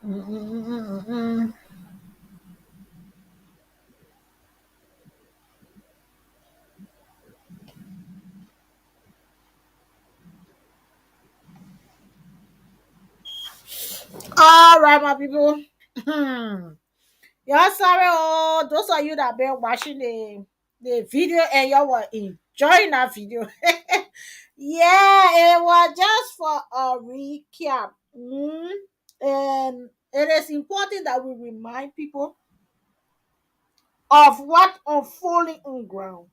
Mm. All right, my people. Y'all sorry, oh, those of you that been watching the video and y'all were enjoying that video. Yeah, it was just for a recap. And it is important that we remind people of what unfolding on ground.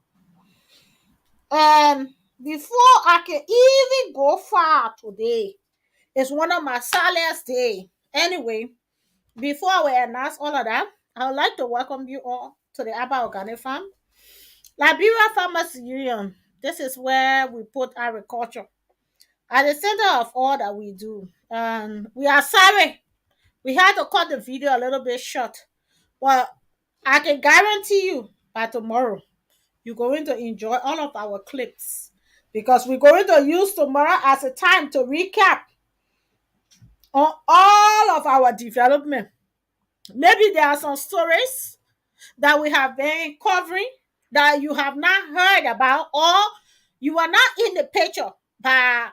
And before I can even go far today, it's one of my silent day. Anyway, before we announce all of that, I would like to welcome you all to the Abba Organic Farm. Liberia Farmers Union. This is where we put agriculture at the center of all that we do. And we are sorry we had to cut the video a little bit short, but I can guarantee you by tomorrow you're going to enjoy all of our clips because we're going to use tomorrow as a time to recap on all of our development. Maybe there are some stories that we have been covering that you have not heard about, or you are not in the picture by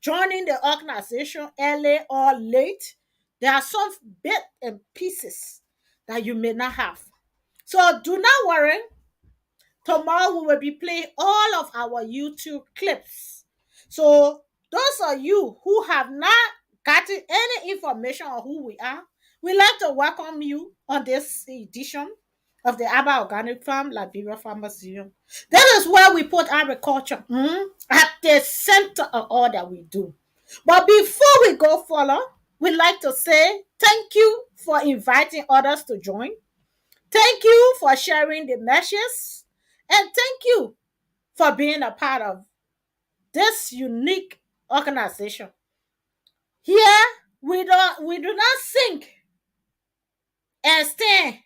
joining the organization early or late. There are some bits and pieces that you may not have. So do not worry. Tomorrow we will be playing all of our YouTube clips. So those of you who have not gotten any information on who we are, we'd like to welcome you on this edition of the Abba Organic Farm, Liberia Farmers Union. This is where we put agriculture at the center of all that we do. But before we go further, we'd like to say thank you for inviting others to join. Thank you for sharing the messages. And thank you for being a part of this unique organization. Here, we do not sink and stand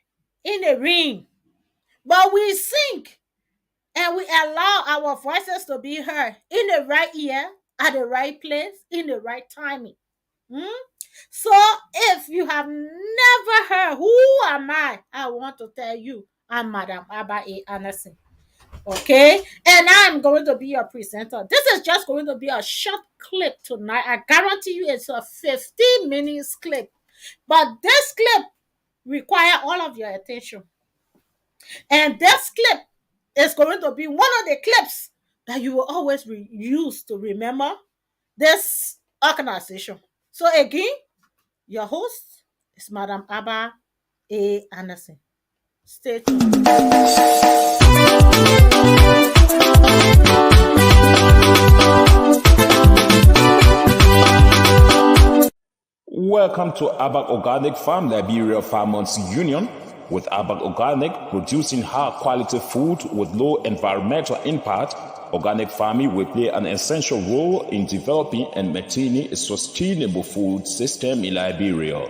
in the ring, but we sink and we allow our voices to be heard in the right ear, at the right place, in the right timing. So if you have never heard who am I want to tell you, I'm Madam Abba A. Anderson. Okay, and I'm going to be your presenter. This is just going to be a short clip tonight. I guarantee you it's a 15 minutes clip, but this clip require all of your attention, and this clip is going to be one of the clips that you will always use to remember this organization. So again, your host is Madam Abba A. Anderson. Stay tuned. Welcome to Abba Organic Farm, Liberia Farmers Union, with Abba Organic producing high-quality food with low environmental impact. Organic farming will play an essential role in developing and maintaining a sustainable food system in Liberia.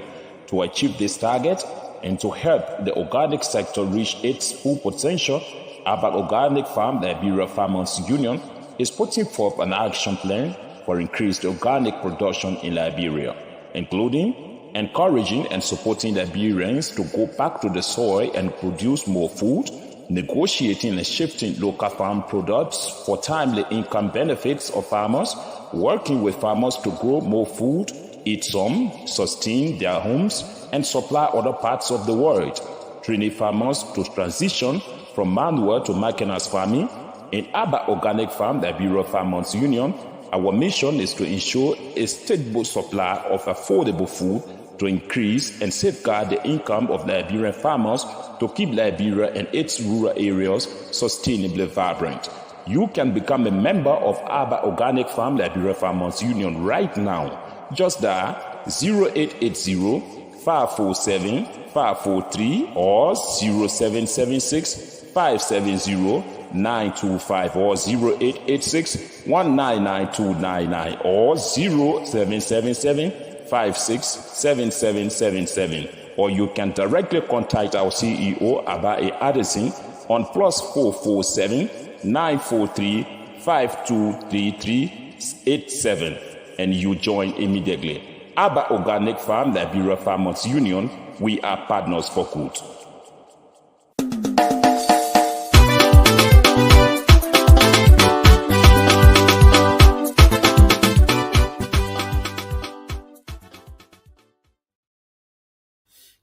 To achieve this target and to help the organic sector reach its full potential, Abba Organic Farm, Liberia Farmers Union, is putting forth an action plan for increased organic production in Liberia, including encouraging and supporting Liberians to go back to the soil and produce more food, negotiating and shifting local farm products for timely income benefits of farmers, working with farmers to grow more food, eat some, sustain their homes, and supply other parts of the world, training farmers to transition from manual to mechanized farming. In Abba Organic Farm, Liberia Farmers Union, our mission is to ensure a stable supply of affordable food to increase and safeguard the income of Liberian farmers to keep Liberia and its rural areas sustainably vibrant. You can become a member of Abba Organic Farm, Liberia Farmers Union right now. Just dial 0880-547-543 or 0776-570-925 or 0886-199-299 or 0777-567777, or you can directly contact our CEO Abba Addison on +447 943 523387 and you join immediately. Abba Organic Farm, Liberia Farmers Union, we are partners for good.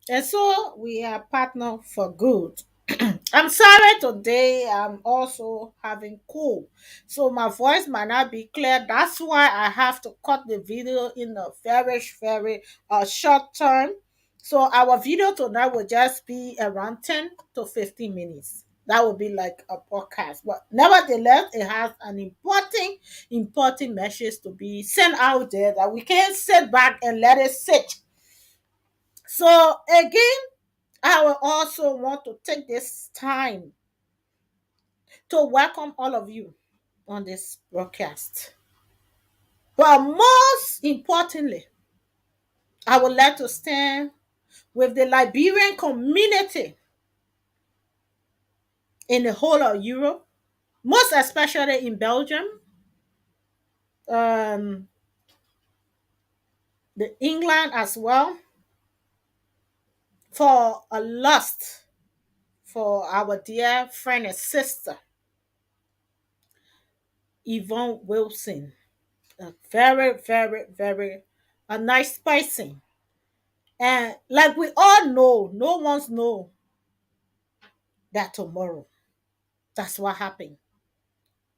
And so we are partner for good. I'm sorry today. I'm also having cold, so my voice might not be clear. That's why I have to cut the video in a very short term. So our video tonight will just be around 10 to 15 minutes. That would be like a podcast, but nevertheless, it has an important message to be sent out there that we can't sit back and let it sit. So again, I will also want to take this time to welcome all of you on this broadcast. But most importantly, I would like to stand with the Liberian community in the whole of Europe, most especially in Belgium, um, the England as well, for a lust for our dear friend and sister, Yvonne Wilson. A very a nice person. And like we all know, no one's know that tomorrow. That's what happened.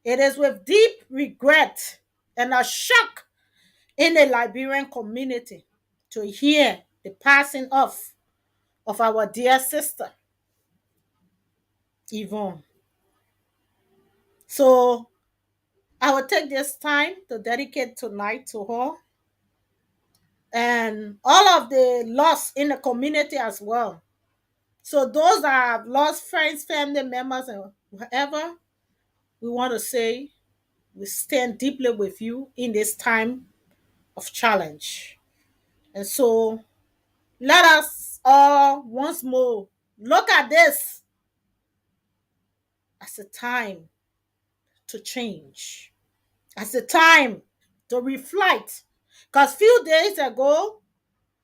It is with deep regret and a shock in the Liberian community to hear the passing of our dear sister, Yvonne. So I will take this time to dedicate tonight to her and all of the loss in the community as well. So those that have lost friends, family members, and whatever, we want to say we stand deeply with you in this time of challenge. And so let us all once more look at this as a time to change, as a time to reflect. Because few days ago,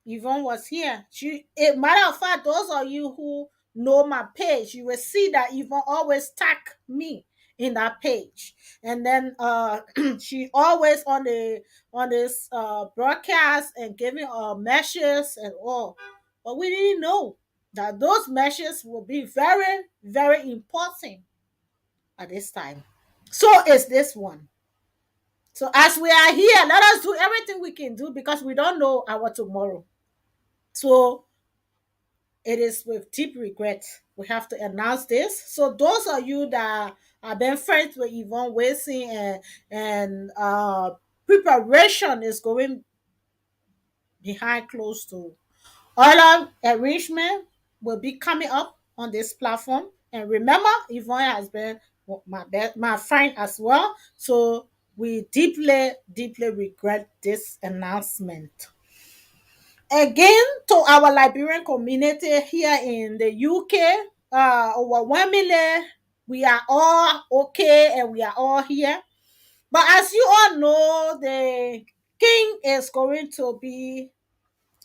Yvonne was here. Matter of fact, those of you who know my page, you will see that Yvonne always tag me in that page, and then she always on this broadcast and giving messages and all. But we didn't know that those messages will be very important at this time. So is this one. So as we are here, let us do everything we can do because we don't know our tomorrow. So it is with deep regret we have to announce this. So those of you that have been friends with Yvonne Wilson and preparation is going behind closed door. Other arrangement will be coming up on this platform. And remember, Yvonne has been my friend as well. So we deeply regret this announcement. Again, to our Liberian community here in the UK, overwhelmingly, we are all okay and we are all here. But as you all know, the king is going to be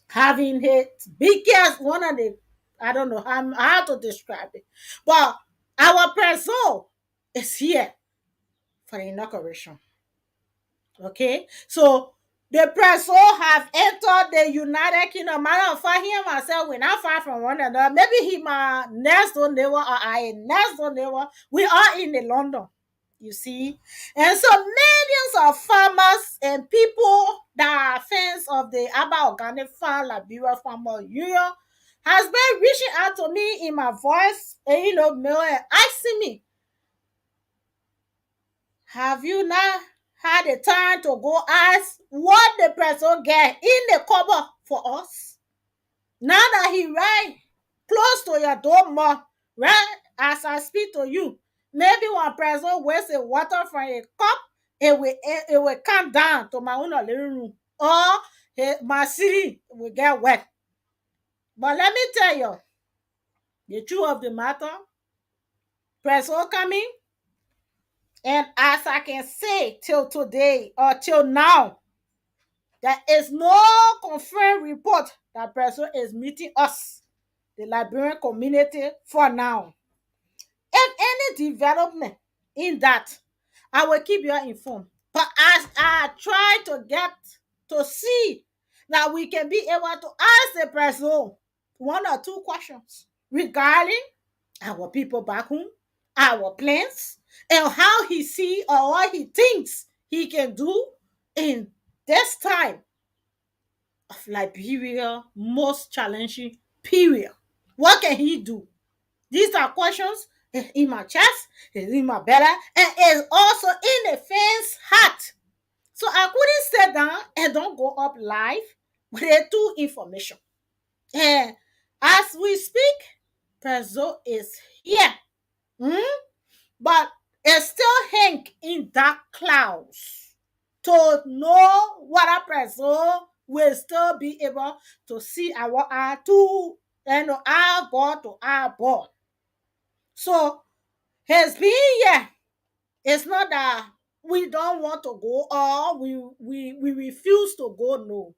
having his biggest one of the, I don't know how to describe it, but our preso is here for the inauguration. Okay, so the press all have entered the United Kingdom. Matter of fact, he and myself, we're not far from one another. Maybe he my next door neighbor or I next door neighbor. We are in the London, you see. And so millions of farmers and people that are fans of the Abba Organic Farm, Liberia Farmer Union, has been reaching out to me in my voice and mail and asking me, have you not had the time to go ask what the person get in the cover for us? Now that he right close to your door more, right as I speak to you, maybe one person wastes the water from a cup, it will come down to my own living room, or my city will get wet. But let me tell you, the truth of the matter, person coming, and as I can say till today or till now, There is no confirmed report that President is meeting us, the Liberian community, for now. If any development in that, I will keep you informed. But as I try to get to see that we can be able to ask the president one or two questions regarding our people back home, our plans, and how he see or what he thinks he can do in this time of Liberia most challenging period. What can he do? These are questions in my chest, in my belly, and it's also in the fans' heart. So I couldn't sit down and don't go up live with the two information. And as we speak, Prezo is here. Hmm? But it's still hang in dark clouds to know whether Prezo will still be able to see our eye to and our board to our board. So his being here is not that we don't want to go or we refuse to go, no.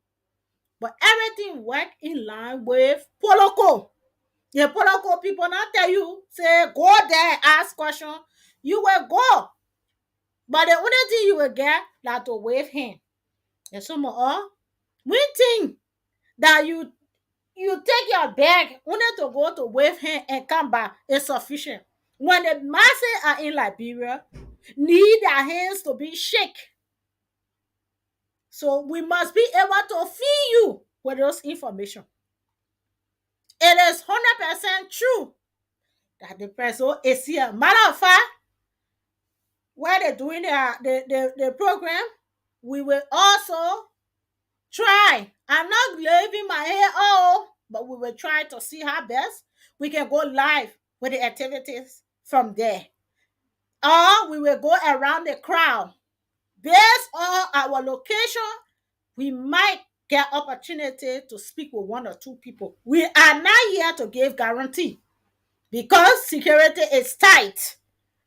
But everything work in line with Poloko. The Poloko people not tell you, say, go there, ask question. You will go. But the only thing you will get that to wave hand. And some more, we think that you take your bag only to go to wave hand and come back is sufficient. When the masses are in Liberia, need their hands to be shake. So we must be able to feed you with those information. It is 100% true that the person is here. Matter of fact, while they're doing the program, we will also try. I'm not leaving my hair all, but we will try to see how best we can go live with the activities from there. Or we will go around the crowd. Based on our location, we might get opportunity to speak with one or two people. We are not here to give guarantee because security is tight.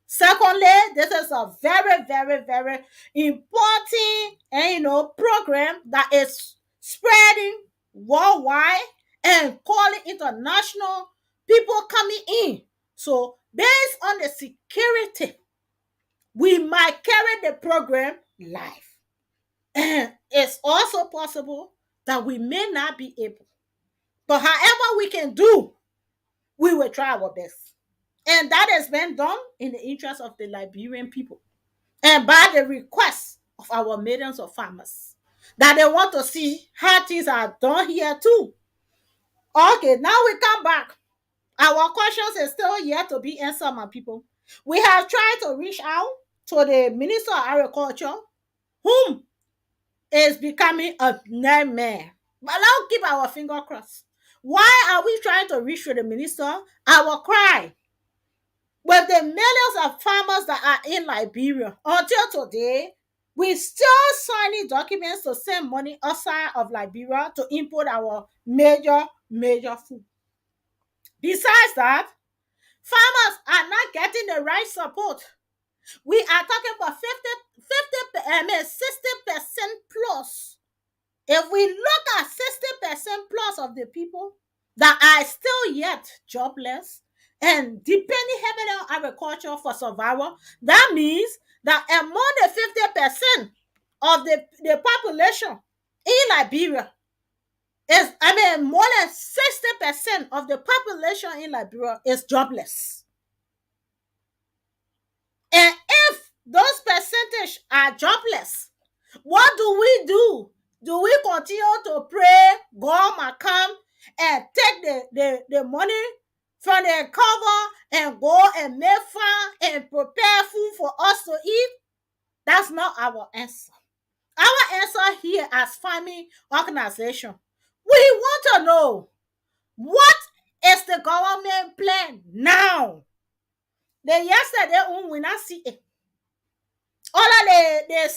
Secondly, this is a very, very, very important program that is spreading worldwide and calling international people coming in. So based on the security, we might carry the program live. And it's also possible that we may not be able. But however we can do, we will try our best. And that has been done in the interest of the Liberian people and by the request of our millions of farmers that they want to see how things are done here too. Okay, now we come back. Our questions is still yet to be answered, my people. We have tried to reach out to the Minister of Agriculture, whom is becoming a nightmare. But let's keep our finger crossed. Why are we trying to reach to the minister? Our cry with the millions of farmers that are in Liberia until today, we still signing documents to send money outside of Liberia to import our major food. Besides that, farmers are not getting the right support. We are talking about 60% plus. If we look at 60% plus of the people that are still yet jobless and depending heavily on agriculture for survival, that means that among the 50% of the population in Liberia more than 60% of the population in Liberia is jobless. And if those percentage are jobless, what do we do? Do we continue to pray, God might come and take the money from the cover and go and make farm and prepare food for us to eat? That's not our answer. Our answer here as farming organization, we want to know what is the government plan now? The yesterday we not see it. All of the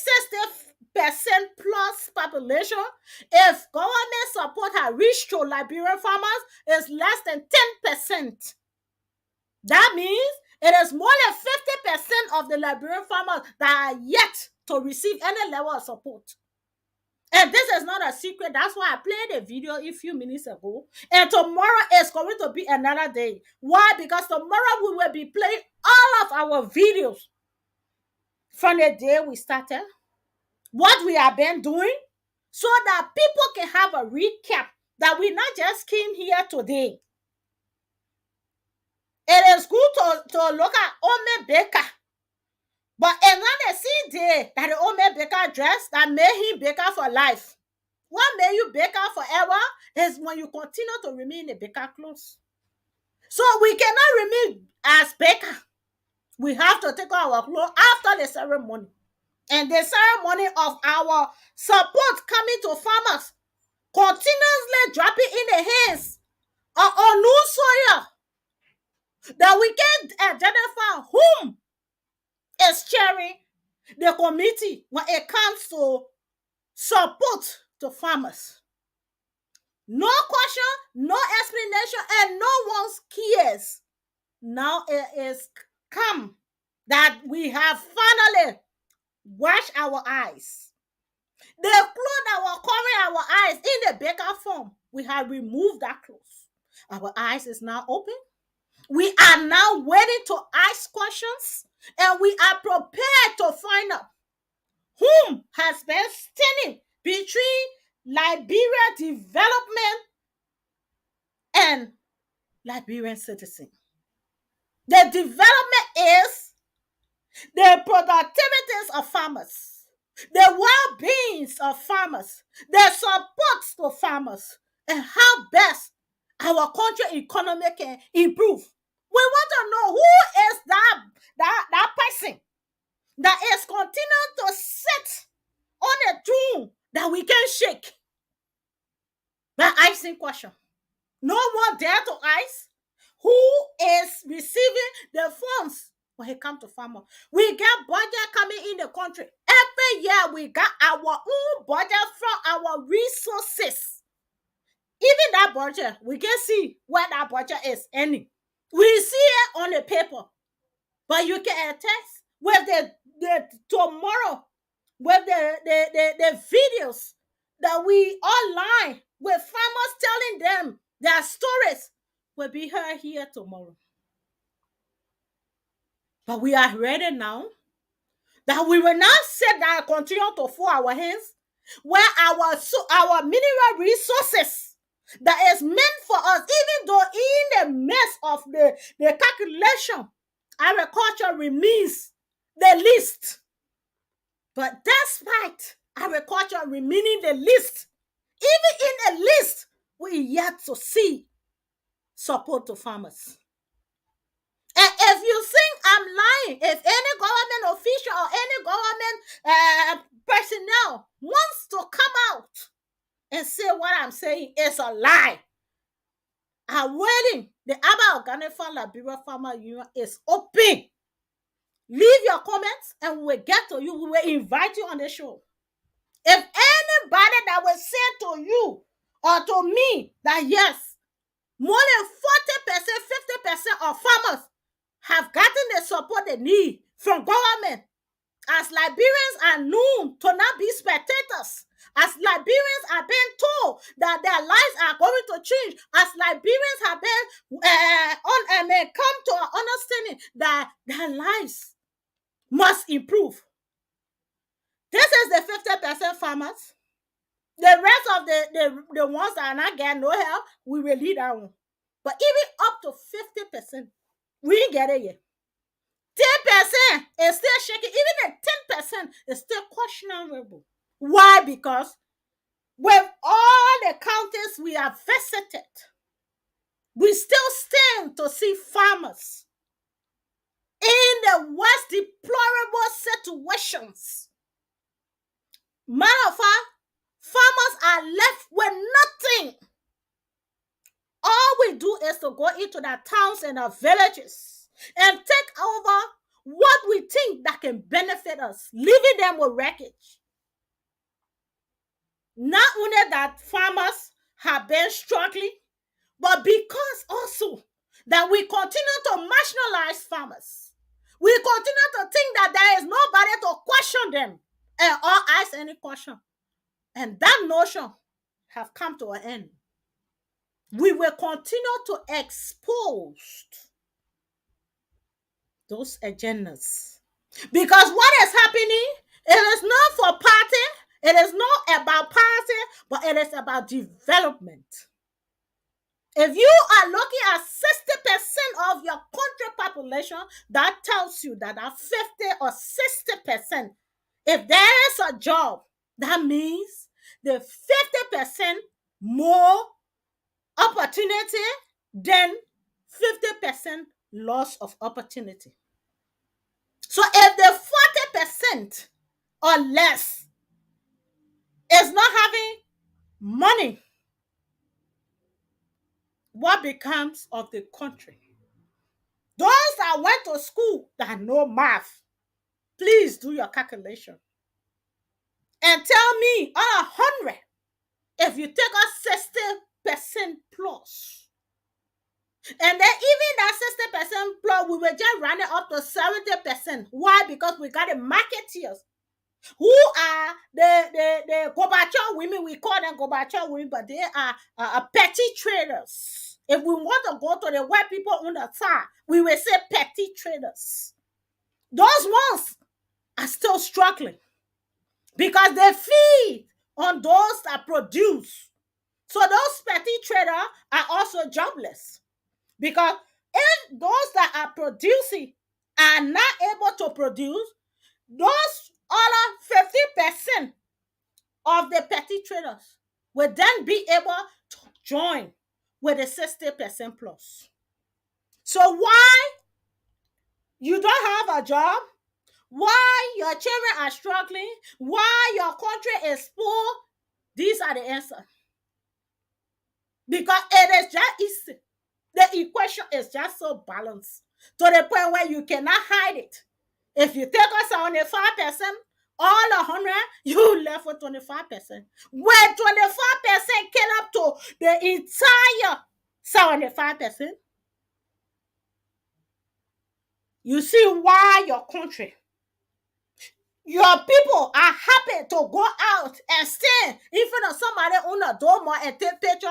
60% plus population, if government support has reached to Liberian farmers, is less than 10%. That means it is more than 50% of the Liberian farmers that are yet to receive any level of support. And this is not a secret. That's why I played a video a few minutes ago. And tomorrow is going to be another day. Why? Because tomorrow we will be playing all of our videos from the day we started, what we have been doing, so that people can have a recap that we not just came here today. It is good to look at Ome Baker. But another see day that the Ome Baker dress that made him Baker for life. What made you baker forever is when you continue to remain a baker clothes. So we cannot remain as baker. We have to take our clothes after the ceremony. And the ceremony of our support coming to farmers, continuously dropping in the hands of new soil, that we can identify whom is chairing the committee when it comes to support to farmers. No question, no explanation, and no one's cares. Now it is come that we have finally washed our eyes. The clothes that were covering our eyes in the baker form, we have removed that clothes. Our eyes is now open. We are now waiting to ask questions, and we are prepared to find out whom has been standing between Liberia development and Liberian citizen. The development is the productivities of farmers, the well-beings of farmers, the supports to farmers, and how best our country economy can improve. We want to know who is that person that is continuing to sit on a throne that we can shake. But asking question. No one dare to ask who is receiving the funds when it comes to farmer. We get budget coming in the country. Every year we got our own budget from our resources. Even that budget, we can see where that budget is ending. We see it on the paper. But you can attest with the tomorrow, with the videos that we online with farmers telling them their stories will be heard here tomorrow. But we are ready now that we will not sit down and continue to fold our hands where our mineral resources that is meant for us, even though in the midst of the calculation, agriculture remains the least. But despite agriculture remaining the least, even in the list, we yet to see support to farmers. And if you think I'm lying, if any government official or any government personnel wants to come out and say what I'm saying is a lie, I'm waiting. The Aba Organic Farm Liberia Farmer Union is open. Leave your comments and we will get to you. We will invite you on the show. If anybody that will say to you or to me that yes, more than 40%, 50% of farmers have gotten the support they need from government, as Liberians are known to not be spectators, as Liberians are being told that their lives are going to change, as Liberians have been come to an understanding that their lives must improve. This is the 50% farmers. The rest of the ones that are not getting no help, we will lead that one. But even up to 50%, we ain't get it yet. 10% is still shaking. Even the 10% is still questionable. Why? Because with all the counties we have visited, we still stand to see farmers in the worst deplorable situations. Matter of fact, farmers are left with nothing. All we do is to go into the towns and the villages and take over what we think that can benefit us, leaving them with wreckage. Not only that farmers have been struggling, but because also that we continue to marginalize farmers. We continue to think that there is nobody to question them or ask any question. And that notion have come to an end. We will continue to expose those agendas. Because what is happening, it is not for party, it is not about party, but it is about development. If you are looking at 60% of your country population, that tells you that at 50 or 60%, if there is a job, that means the 50% more opportunity than 50% loss of opportunity. So if the 40% or less is not having money, what becomes of the country? Those that went to school that know math, please do your calculation and tell me on 100, if you take us 60% plus, and then even that 60% plus, we will just run it up to 70%. Why? Because we got the marketeers who are the Gobacha women. We call them Gobacha women, but they are petty traders. If we want to go to the white people on the side, we will say petty traders. Those ones are still struggling because they feed on those that produce. So those petty traders are also jobless because if those that are producing are not able to produce, those other 50% of the petty traders will then be able to join with the 60% plus. So why you don't have a job, why your children are struggling, why your country is poor, these are the answers. Because it is just easy. The equation is just so balanced to the point where you cannot hide it. If you take us 75%, all 100, you left with 25%. Where 25% came up to the entire 75%, you see why your country, your people are happy to go out and stand in front of somebody on a door and take picture.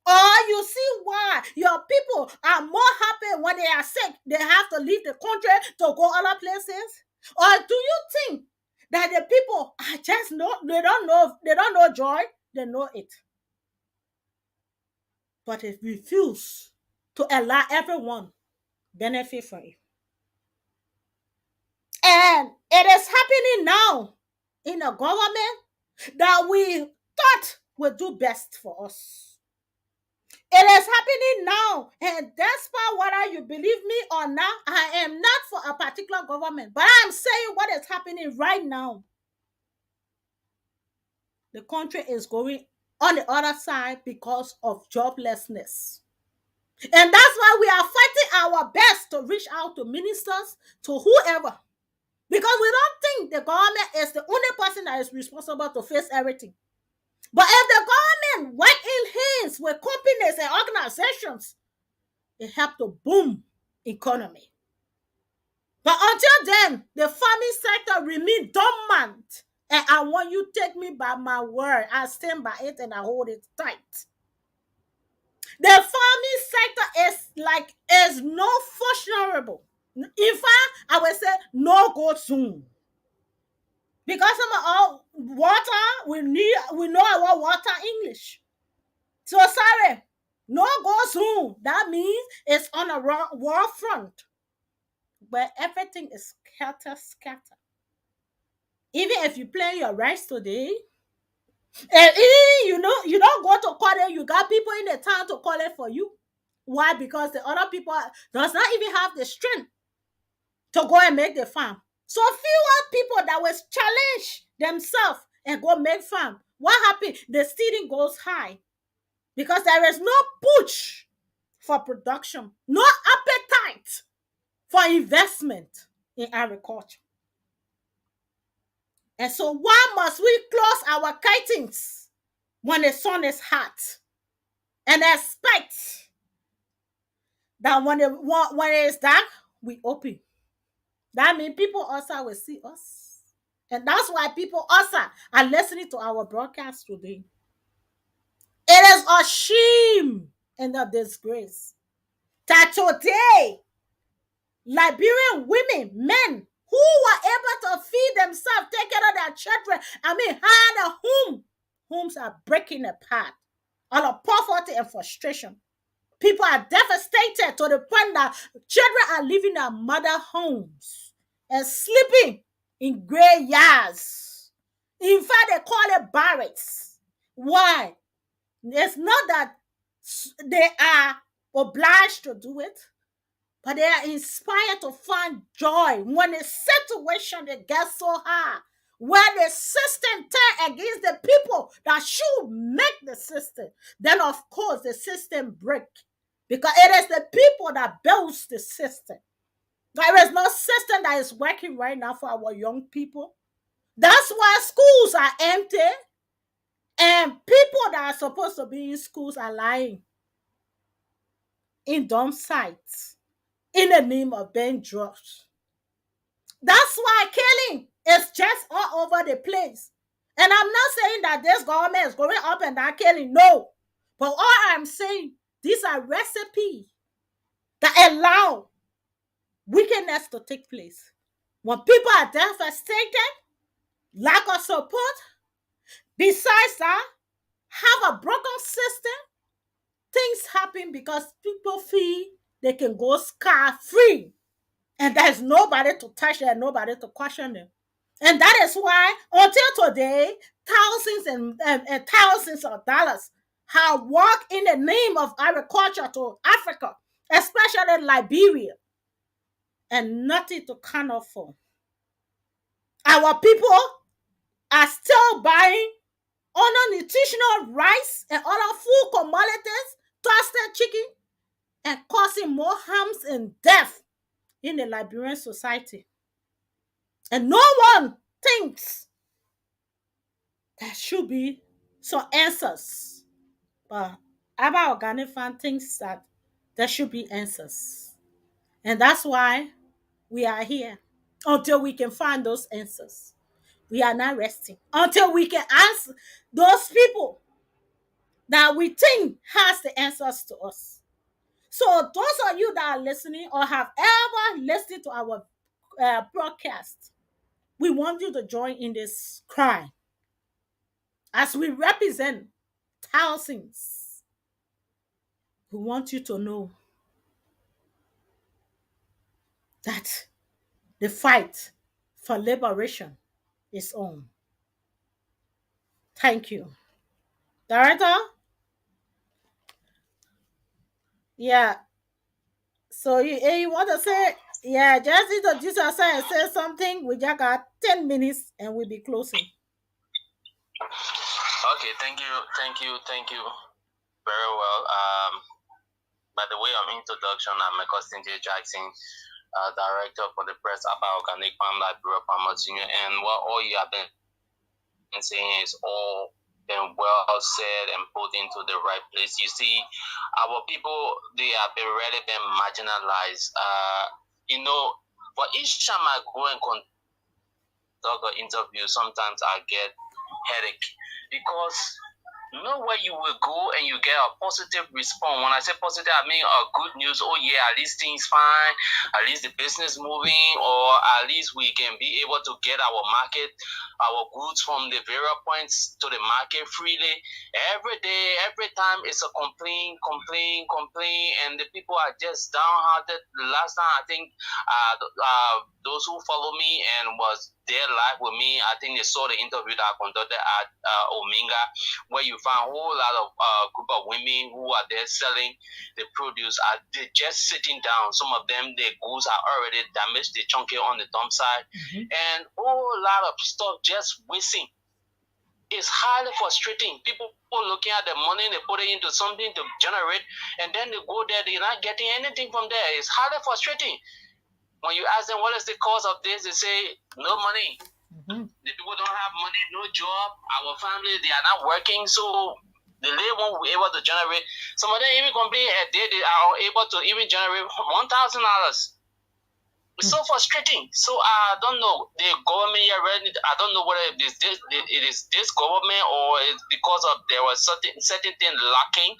Or you see why your people are more happy when they are sick, they have to leave the country to go other places? Or do you think that the people are just they don't know joy, they know it. But they refuse to allow everyone benefit from it. And it is happening now in a government that we thought would do best for us. It is happening now, and despite whether you believe me or not, I am not for a particular government, but I'm saying what is happening right now. The country is going on the other side because of joblessness. And that's why we are fighting our best to reach out to ministers, to whoever. Because we don't think the government is the only person that is responsible to face everything. But if the government work in hands with companies and organizations, it helped to boom economy. But until then, the farming sector remain dormant. And I want you to take me by my word. I stand by it and I hold it tight. The farming sector is no functionable. In fact, I would say no go soon. Because some of our water, we know our water English. So sorry, no go soon. That means it's on a war front where everything is scatter. Even if you play your rice today, and you don't go to call it, you got people in the town to call it for you. Why? Because the other people does not even have the strength to go and make the farm. So fewer people that will challenge themselves and go make farm. What happened? The stealing goes high because there is no push for production, no appetite for investment in agriculture. And so why must we close our curtains when the sun is hot and expect that when it is dark, we open? That means people outside will see us And that's why people also are listening to our broadcast today. It is a shame and a disgrace that today Liberian women, men who were able to feed themselves, take care of their children, had a home. Homes are breaking apart out of poverty and frustration. People are devastated to the point that children are leaving their mother homes and sleeping in graveyards. In fact, they call it barracks. Why? It's not that they are obliged to do it, but they are inspired to find joy when the situation they get so hard, where the system turn against the people that should make the system. Then of course the system break, because it is the people that builds the system. There is no system that is working right now for our young people. That's why schools are empty, and people that are supposed to be in schools are lying in dump sites in the name of being drugs. That's why killing is just all over the place. And I'm not saying that this government is going up and down killing, no. But all I'm saying, these are recipes that allow wickedness to take place. When people are devastated, lack of support, besides that, have a broken system, things happen because people feel they can go scot-free. And there's nobody to touch them, nobody to question them. And that is why, until today, thousands and thousands of dollars have walked in the name of agriculture to Africa, especially Liberia, and nothing to count up for. Our people are still buying nutritional rice and other food commodities, toasted chicken, and causing more harms and death in the Liberian society. And no one thinks there should be some answers. But our organic fan thinks that there should be answers. And that's why we are here until we can find those answers. We are not resting until we can answer those people that we think has the answers to us. So those of you that are listening or have ever listened to our broadcast, we want you to join in this cry as we represent thousands. We want you to know that the fight for liberation is on. Thank you. Director? Yeah. So you want to say, yeah, just introduce yourself and say something. We just got 10 minutes and we'll be closing. Okay, thank you very well. By the way of introduction, I'm Michael J. Jackson, director for the Press about Organic Farm Liberia Farmers Union, and what all you have been saying is all been well said and put into the right place. You see, our people, they have been really been marginalized. For each time I go and conduct an interview, sometimes I get headache because nowhere you will go and you get a positive response. When I say positive, I mean good news. Oh yeah, at least things fine, at least the business moving, or at least we can be able to get our goods from the various points to the market freely. Every day, every time it's a complaint, and the people are just downhearted. The last time I think those who follow me and was there live with me, I think they saw the interview that I conducted at Ominga, where you find a whole lot of group of women who are there selling the produce. They're just sitting down. Some of them, their goods are already damaged. They chunk it on the dump side, and a whole lot of stuff just wasting. It's highly frustrating. People looking at the money, they put it into something to generate, and then they go there, they're not getting anything from there. It's highly frustrating. When you ask them what is the cause of this, they say no money. The people don't have money, no job. Our family, they are not working, so the labor won't be able to generate. Some of them even complain a day they are able to even generate $1,000. It's so frustrating. So I don't know the government here. Really, I don't know whether it is this government or it's because of there was certain thing lacking,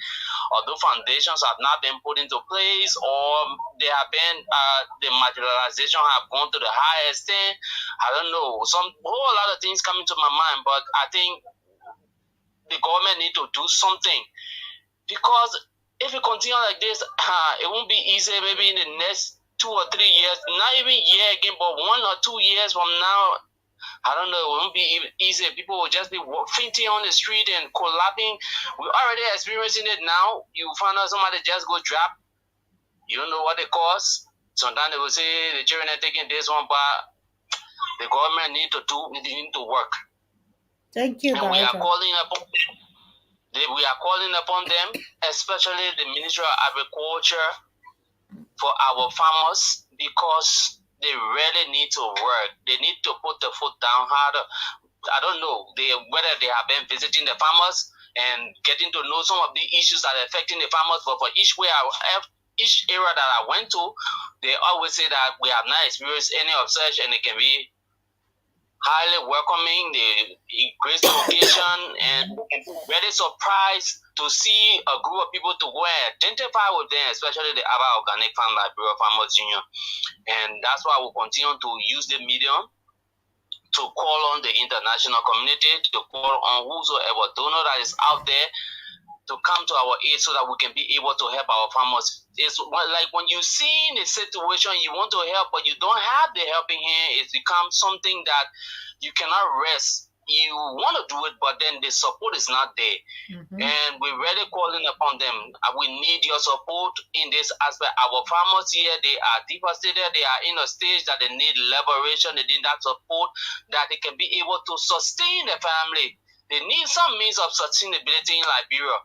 or the foundations have not been put into place, or they have been the marginalization have gone to the highest thing. I don't know. Some whole lot of things coming to my mind, but I think the government need to do something, because if it continue like this, it won't be easy. Maybe in the next 2 or 3 years, not even year again, but 1 or 2 years from now, I don't know. It won't be even easy. People will just be fainting on the street and collapsing. We're already experiencing it now. You find out somebody just go drop. You don't know what it costs. Sometimes they will say the children are taking this one, but the government need to work. Thank you, And Director. we are calling upon them, especially the Ministry of Agriculture, for our farmers, because they really need to work. They need to put the foot down harder. I don't know whether they have been visiting the farmers and getting to know some of the issues that are affecting the farmers, but for each area that I went to, they always say that we have not experienced any of such, and it can be highly welcoming. They increase the occasion and very surprised to see a group of people to go and identify with them, especially the Aba Organic Farm Bureau Farmers Union. And that's why we continue to use the medium to call on the international community, to call on whosoever donor that is out there to come to our aid so that we can be able to help our farmers. It's like when you see in a situation you want to help, but you don't have the helping hand, it becomes something that you cannot rest. You want to do it, but then the support is not there. And we're really calling upon them. We need your support in this aspect. Our farmers here, they are devastated. They are in a stage that they need liberation. They need that support, that they can be able to sustain the family. They need some means of sustainability in Liberia.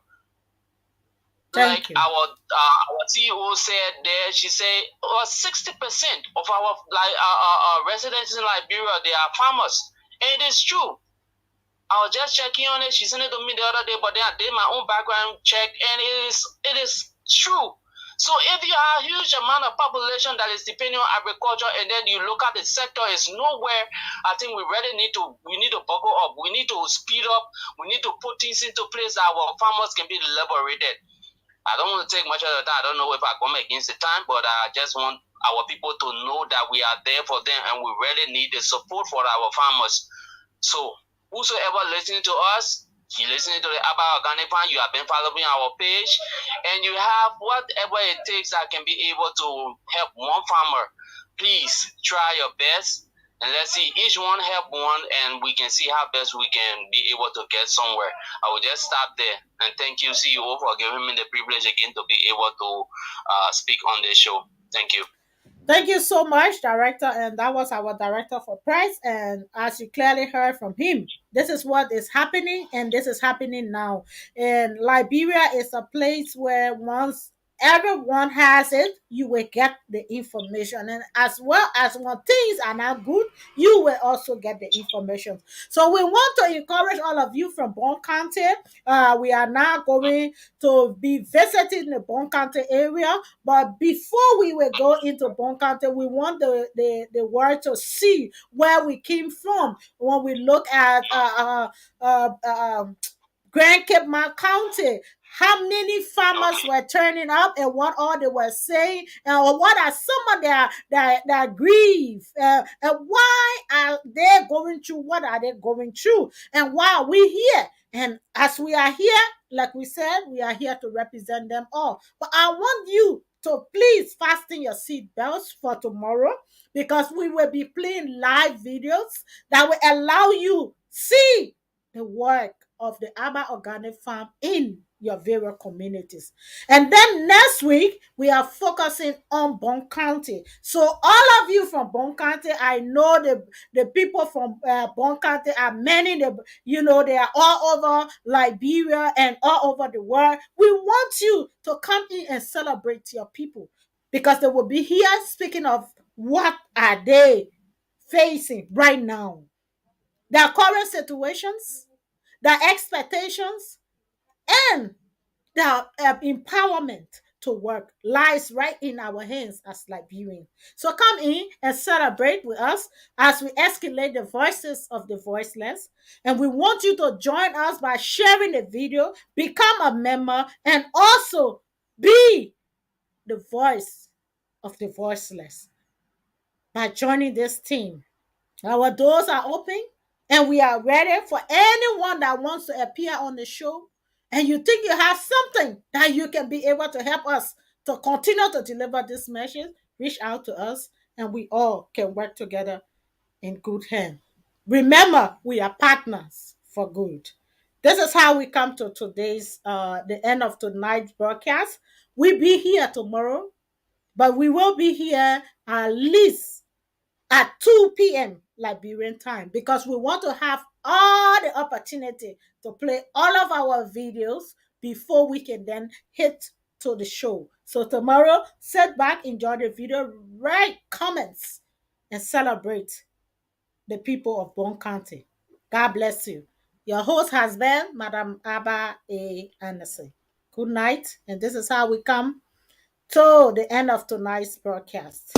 Thank like you. our CEO said there, she said 60% of our residents in Liberia, they are farmers, and it is true. I was just checking on it. She sent it to me the other day, but then I did my own background check, and it is true. So if you have a huge amount of population that is depending on agriculture, and then you look at the sector, is nowhere. I think we need to buckle up. We need to speed up. We need to put things into place that our farmers can be liberated. I don't want to take much of the time. I don't know if I come against the time, but I just want our people to know that we are there for them, and we really need the support for our farmers. So whosoever listening to us, you listening to the Aba Organic Farm, you have been following our page, and you have whatever it takes that can be able to help one farmer. Please try your best, and let's see each one help one, and we can see how best we can be able to get somewhere. I will just stop there, and thank you, CEO, for giving me the privilege again to be able to speak on this show. Thank you. Thank you so much, Director. And that was our Director for Press. And as you clearly heard from him, this is what is happening, and this is happening now. And Liberia is a place where once everyone has it, you will get the information. And as well as when things are not good, you will also get the information. So we want to encourage all of you from Bon County. We are now going to be visiting the Bon County area. But before we will go into Bon County, we want the world to see where we came from when we look at Grand Cape Mount County. How many farmers were turning up, and what all they were saying, and what are some of their grief, and why are they going through what are they going through, and why are we here? And as we are here, like we said, we are here to represent them all. But I want you to please fasten your seat belts for tomorrow, because we will be playing live videos that will allow you see the work of the Aba Organic Farm in your various communities. And then next week, we are focusing on Bon County. So all of you from Bon County, I know the people from Bon County are many. They are all over Liberia and all over the world. We want you to come in and celebrate your people, because they will be here speaking of what are they facing right now, their current situations, their expectations, and their empowerment to work lies right in our hands as Liberians. So come in and celebrate with us as we escalate the voices of the voiceless. And we want you to join us by sharing the video, become a member, and also be the voice of the voiceless by joining this team. Our doors are open and we are ready for anyone that wants to appear on the show. And you think you have something that you can be able to help us to continue to deliver this message, reach out to us and we all can work together in good hand. Remember, we are partners for good. This is how we come to today's the end of tonight's broadcast. We'll be here tomorrow, but we will be here at least at 2 p.m. Liberian time because we want to have all the opportunity to play all of our videos before we can then hit to the show. So tomorrow, sit back, enjoy the video, write comments, and celebrate the people of Bon County. God bless you. Your host has been Madam Abba A. Anderson. Good night, and this is how we come to the end of tonight's broadcast.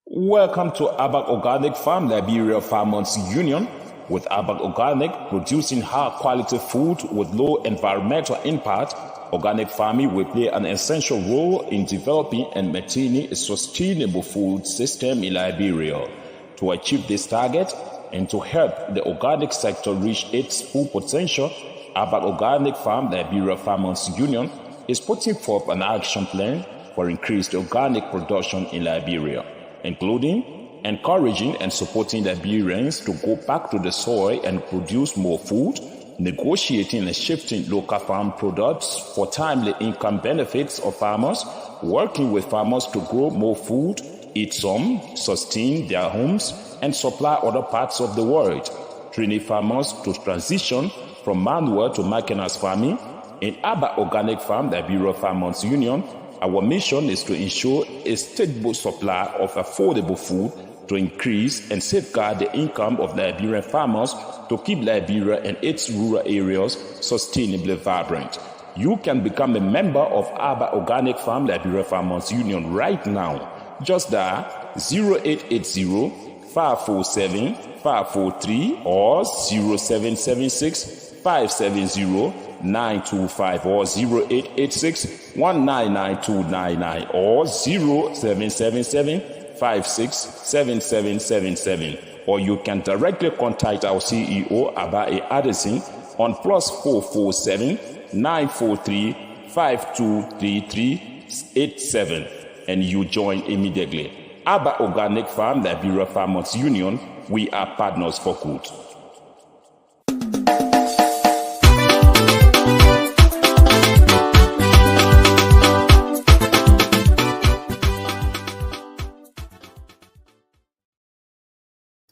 Welcome to Abak Organic Farm, Liberia Farmers Union, with Abak Organic producing high quality food with low environmental impact. Organic farming will play an essential role in developing and maintaining a sustainable food system in Liberia. To achieve this target and to help the organic sector reach its full potential, Abak Organic Farm, Liberia Farmers Union, is putting forth an action plan for increased organic production in Liberia, including encouraging and supporting Liberians to go back to the soil and produce more food, negotiating and shifting local farm products for timely income benefits of farmers, working with farmers to grow more food, eat some, sustain their homes, and supply other parts of the world, training farmers to transition from manual to mechanized farming. In Abba Organic Farm, the Liberia Farmers Union, our mission is to ensure a stable supply of affordable food to increase and safeguard the income of Liberian farmers to keep Liberia and its rural areas sustainably vibrant. You can become a member of Abba Organic Farm, Liberia Farmers Union right now. Just dial 0880 547 543 or 0776 570 925 or 0886 199 or 0777 567777, or you can directly contact our CEO Abae Addison on +447 943 523387 and you join immediately. Abba Organic Farm, Liberia Farmers Union, we are partners for good.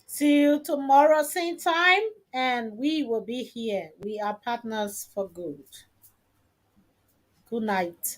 See you tomorrow, same time, and we will be here. We are partners for good. Good night.